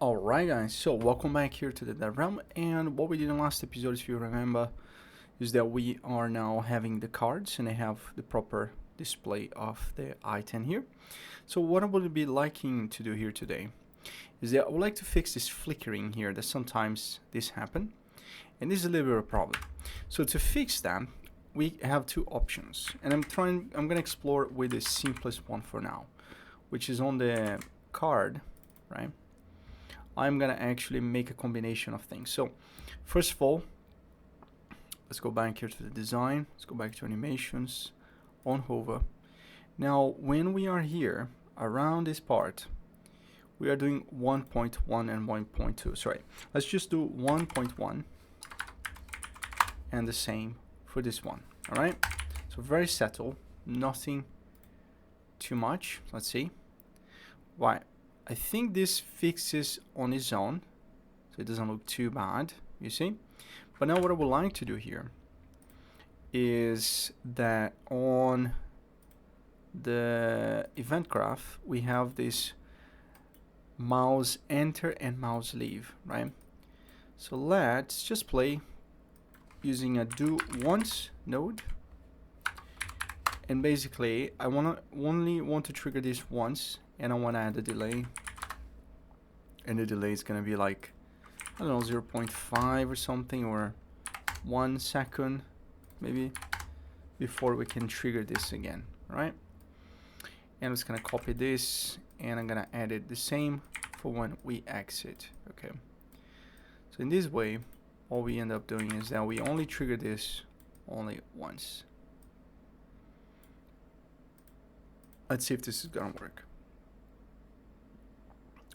Alright guys, so welcome back here to the Dev Realm, and what we did in the last episode, if you remember, is that we are now having the cards and they have the proper display of the item here. So what I would be liking to do here today is that I would like to fix this flickering here, that sometimes this happen, and this is a little bit of a problem. So to fix that, we have two options, and I'm gonna explore with the simplest one for now, which is on the card, right? I'm gonna actually make a combination of things. So first of all, let's go back here to the design. Let's go back to animations, on hover. Now, when we are here around this part, we are doing 1.1 and 1.2. Sorry, let's just do 1.1 and the same for this one. All right, so very subtle, nothing too much. Let's see. Why? I think this fixes on its own, so it doesn't look too bad, you see? But now what I would like to do here is that on the event graph, we have this mouse enter and mouse leave, right? So let's just play using a do once node. And basically, I only want to trigger this once, and I want to add a delay. And the delay is going to be like, I don't know, 0.5 or something, or 1 second, maybe, before we can trigger this again, right? And I'm just going to copy this, and I'm going to add it the same for when we exit, okay? So in this way, all we end up doing is that we only trigger this only once. Let's see if this is gonna work.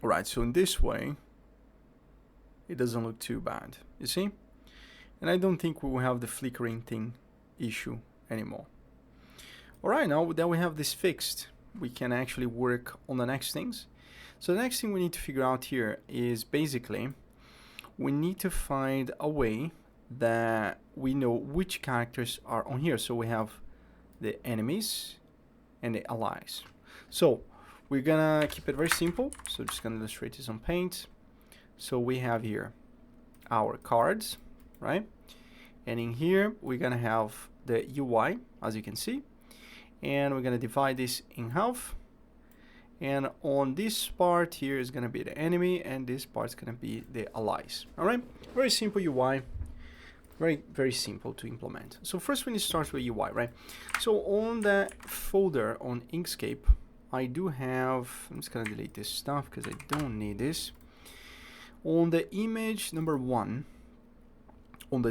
Alright, so in this way, it doesn't look too bad, you see? And I don't think we will have the flickering thing issue anymore. Alright, now that we have this fixed, we can actually work on the next things. So the next thing we need to figure out here is basically, we need to find a way that we know which characters are on here. So we have the enemies and the allies. So we're gonna keep it very simple. So just gonna illustrate this on Paint. So we have here our cards, right? And in here we're gonna have the UI, as you can see, and we're gonna divide this in half. And on this part here is gonna be the enemy, and this part is gonna be the allies. All right, very simple UI. Very simple to implement. So first we need to start with UI, right? So on the folder on Inkscape, I do have, I'm just gonna delete this stuff because I don't need this. On the image number 1, on the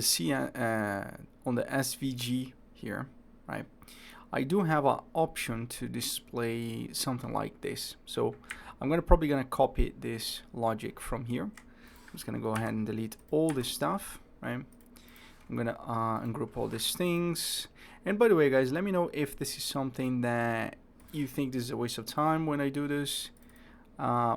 SVG here, right? I do have an option to display something like this. So I'm probably gonna copy this logic from here. I'm just gonna go ahead and delete all this stuff, right? I'm gonna ungroup all these things. And by the way, guys, let me know if this is something that you think this is a waste of time when I do this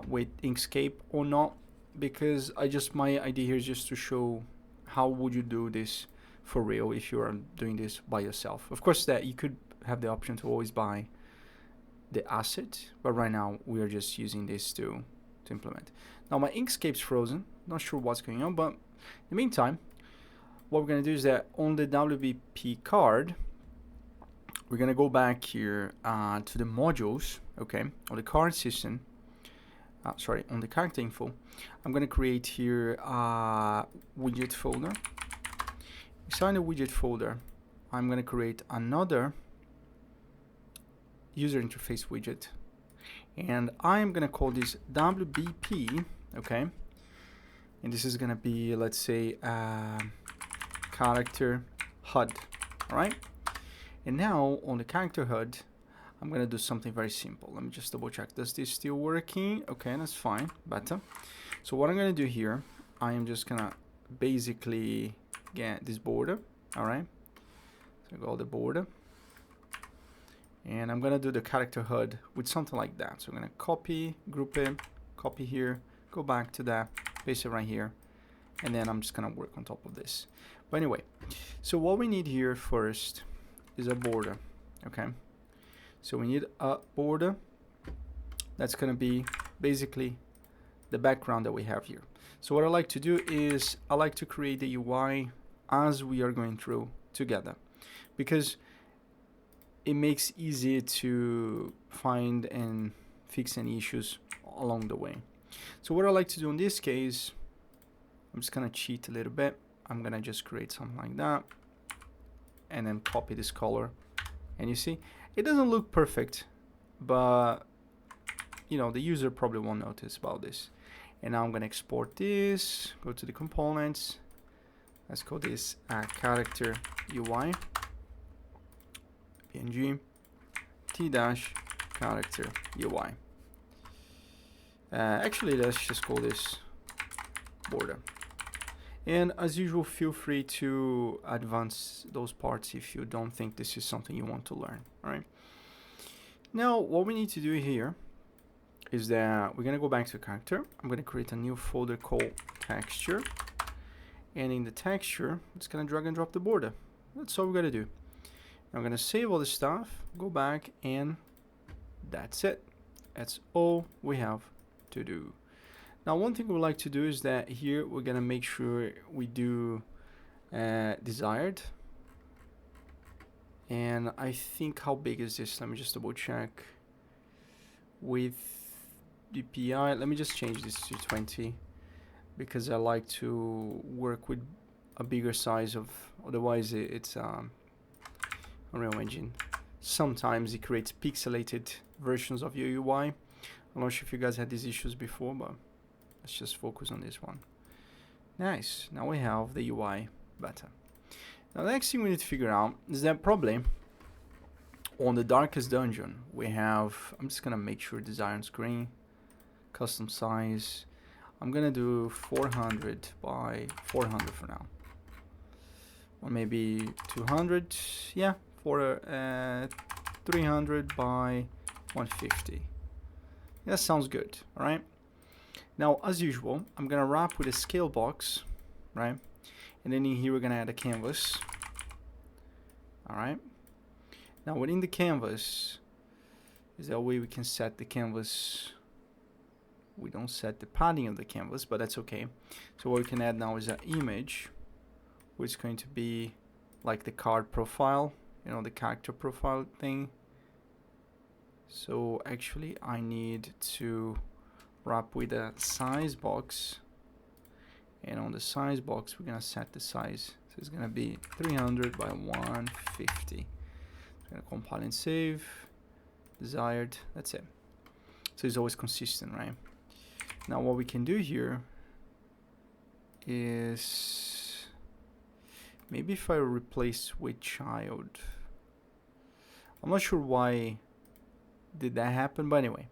with Inkscape or not, because my idea here is just to show how would you do this for real if you are doing this by yourself. Of course, that you could have the option to always buy the asset, but right now we are just using this to implement. Now my Inkscape's frozen, not sure what's going on, but in the meantime, what we're going to do is that on the WBP card, we're going to go back here to the modules, okay, on the card system, on the character info. I'm going to create here a widget folder. Inside the widget folder, I'm going to create another user interface widget, and I'm going to call this WBP, okay, and this is going to be, let's say, character HUD. All right, and now on the character HUD, I'm gonna do something very simple. Let me just double check. Does this still working? Okay, that's fine, better. So what I'm gonna do here, I am just gonna basically get this border. All right, so I go the border, and I'm gonna do the character HUD with something like that. So I'm gonna copy, group it, copy here, go back to that, paste it right here, and then I'm just gonna work on top of this. But anyway, so what we need here first is a border, okay? So we need a border that's gonna be basically the background that we have here. So what I like to do is I like to create the UI as we are going through together, because it makes easier to find and fix any issues along the way. So what I like to do in this case, I'm just gonna cheat a little bit. I'm gonna just create something like that and then copy this color, and you see it doesn't look perfect, but you know, the user probably won't notice about this. And now I'm gonna export this, go to the components, let's call this character UI png t-character UI. Actually, let's just call this border. And as usual, feel free to advance those parts if you don't think this is something you want to learn. All right. Now, what we need to do here is that we're gonna go back to character. I'm gonna create a new folder called texture, and in the texture, it's gonna drag and drop the border. That's all we're gonna do. I'm gonna save all this stuff, go back, and that's it. That's all we have to do. Now, one thing we like to do is that here we're gonna make sure we do desired. And I think, how big is this? Let me just double check. With DPI, let me just change this to 20 because I like to work with a bigger size of, otherwise it's Unreal Engine. Sometimes it creates pixelated versions of your UI. I'm not sure if you guys had these issues before, but let's just focus on this one. Nice, now we have the UI better. Now the next thing we need to figure out is that probably on the darkest dungeon we have, I'm just gonna make sure design on screen, custom size, I'm gonna do 400 by 400 for now, or maybe 200, yeah, for 300 by 150. That sounds good. All right, now as usual I'm gonna wrap with a scale box, right? And then in here we're gonna add a canvas. All right, now within the canvas is that way we can set the canvas. We don't set the padding of the canvas, but that's okay. So what we can add now is an image, which is going to be like the card profile, you know, the character profile thing. So actually I need to wrap with a size box, and on the size box we're gonna set the size, so it's gonna be 300 by 150. I'm gonna compile and save, desired, that's it. So it's always consistent, right? Now what we can do here is maybe if I replace with child, I'm not sure why did that happen, but anyway.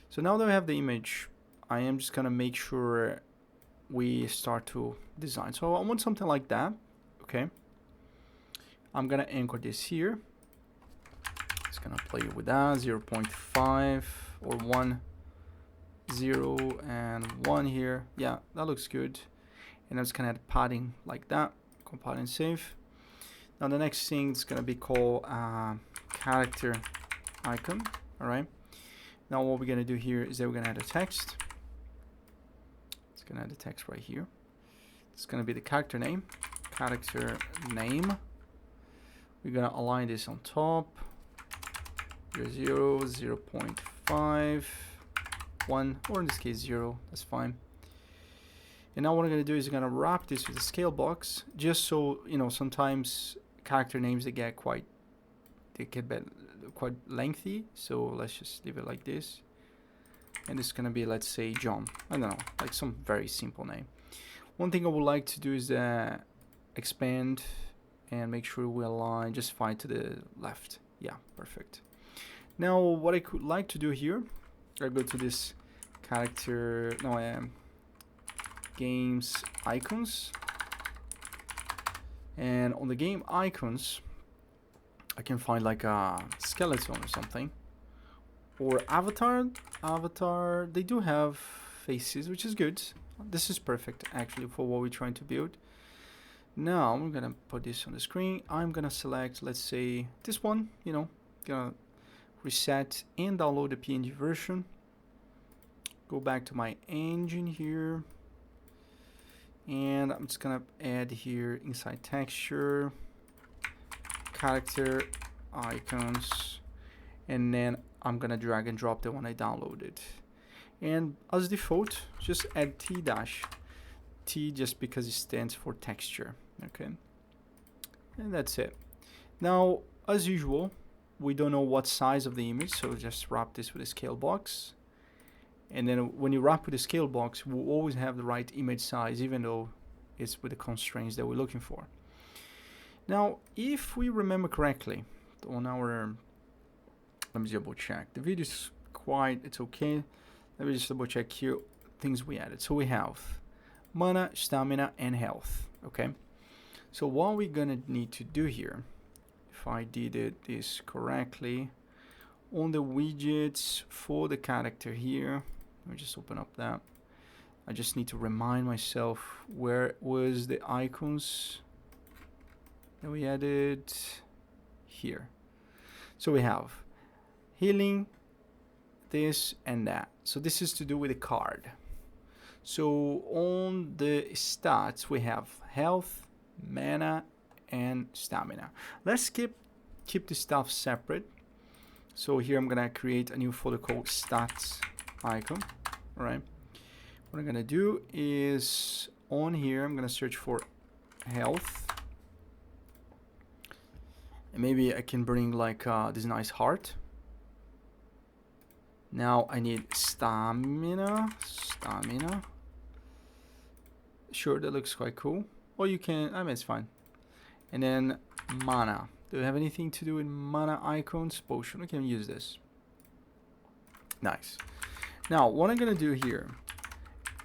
So now that we have the image, I am just gonna make sure we start to design. So I want something like that. Okay, I'm gonna anchor this here. It's gonna play with that 0.5 or 1, 0 and 1 here. Yeah, that looks good. And I'm just gonna add padding like that. Compile and save. Now the next thing is gonna be called character icon. All right, now what we're gonna do here is that we're gonna add a text. It's gonna add a text right here. It's gonna be the character name. We're gonna align this on top. 0, 0.5, 1, or in this case 0, that's fine. And now what I'm gonna do is I'm gonna wrap this with a scale box, just so you know, sometimes character names they get quite lengthy, so let's just leave it like this. And it's gonna be, let's say, John. I don't know, like some very simple name. One thing I would like to do is expand and make sure we align just fine to the left. Yeah, perfect. Now what I could like to do here, I go to this character, no, I am games icons, and on the game icons I can find like a skeleton or something, or avatar. They do have faces, which is good. This is perfect actually for what we're trying to build. Now I'm gonna put this on the screen. I'm gonna select, let's say, this one, you know, gonna reset and download the PNG version. go back to my engine here, and I'm just gonna add here inside texture, character, icons, and then I'm gonna drag and drop the one I downloaded. And as default, just add T just because it stands for texture, okay? And that's it. Now, as usual, we don't know what size of the image, so just wrap this with a scale box. And then when you wrap with a scale box, we'll always have the right image size, even though it's with the constraints that we're looking for. Now, if we remember correctly, on our, let me double check. The video is it's okay. Let me just double check here things we added. So we have mana, stamina, and health, okay? So what we're gonna need to do here, if I did this correctly, on the widgets for the character here, let me just open up that. I just need to remind myself where was the icons that we added here. So we have healing, this and that. So this is to do with the card. So on the stats we have health, mana, and stamina. Let's keep the stuff separate. So here I'm gonna create a new folder called stats icon. All right. What I'm gonna do is on here I'm gonna search for health, and maybe I can bring like this nice heart. Now I need stamina. Sure, that looks quite cool. Or you can, I mean, it's fine. And then mana. Do we have anything to do with mana icons? Potion, we can use this. Nice. Now, what I'm gonna do here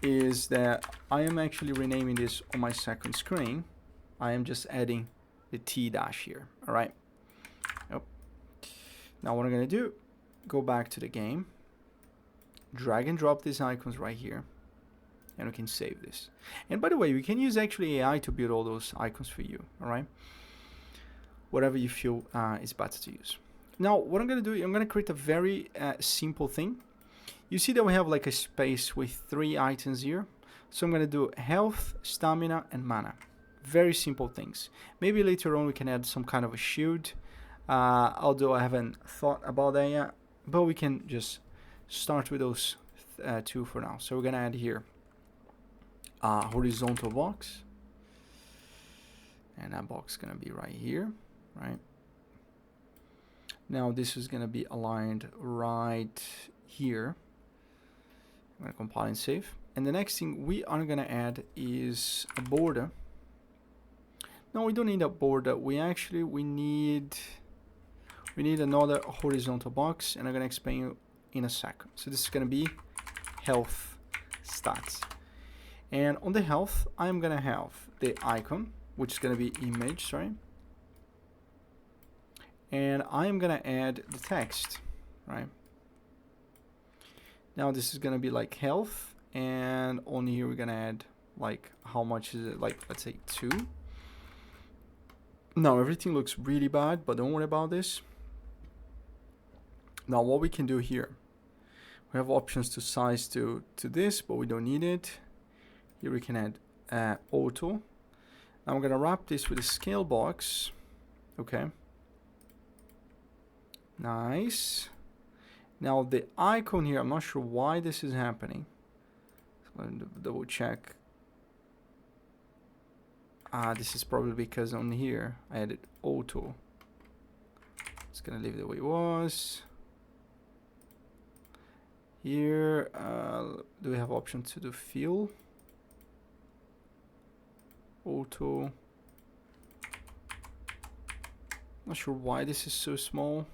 is that I am actually renaming this on my second screen. I am just adding the T dash here, all right? Yep. Now what I'm gonna do, go back to the game, drag and drop these icons right here, and we can save this. And by the way, we can use actually AI to build all those icons for you, all right? Whatever you feel is better to use. Now, what I'm gonna do, I'm gonna create a very simple thing. You see that we have like a space with 3 items here. So I'm gonna do health, stamina, and mana. Very simple things. Maybe later on we can add some kind of a shield, although I haven't thought about that yet, but we can just start with those 2 for now. So we're gonna add here horizontal box, and that box is gonna be right here, right? Now this is gonna be aligned right here. I'm gonna compile and save. And the next thing we are gonna add is a border. No, we don't need a border. We need another horizontal box, and I'm gonna explain you in a second. So this is gonna be health stats. And on the health, I'm gonna have the icon, which is gonna be image, sorry. And I'm gonna add the text, right? Now this is gonna be like health, and on here we're gonna add like how much is it, like let's say 2. Now everything looks really bad, but don't worry about this. Now what we can do here, we have options to size to this, but we don't need it. Here we can add auto. Now I'm gonna wrap this with a scale box. Okay. Nice. Now the icon here, I'm not sure why this is happening. So I'm gonna double check. This is probably because on here I added auto. It's gonna leave it the way it was. Here, do we have option to do fill? Auto. Not sure why this is so small.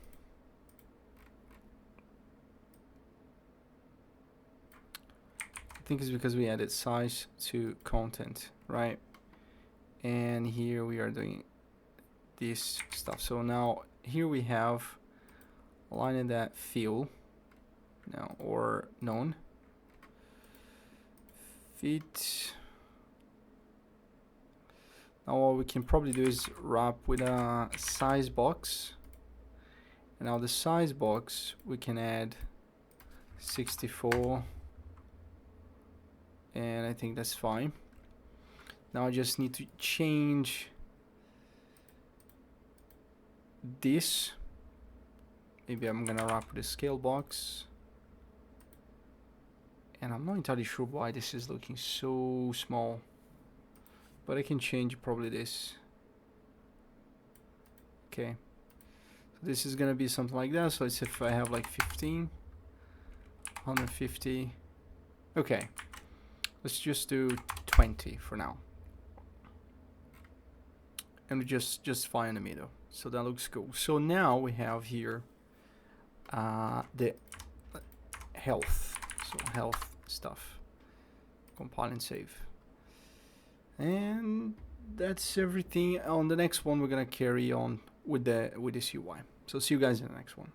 I think it's because we added size to content, right? And here we are doing this stuff. So now here we have aligning that fill now, or none fit. Now what we can probably do is wrap with a size box, and now the size box we can add 64 and I think that's fine. Now I just need to change this. Maybe I'm gonna wrap the scale box. And I'm not entirely sure why this is looking so small, but I can change probably this. Okay, so this is gonna be something like that. So let's say if I have like 15, 150. Okay, let's just do 20 for now, and we just fine in the middle. So that looks cool. So now we have here the health. So health stuff. Compile and save. And that's everything. On the next one, we're gonna carry on with this UI. So see you guys in the next one.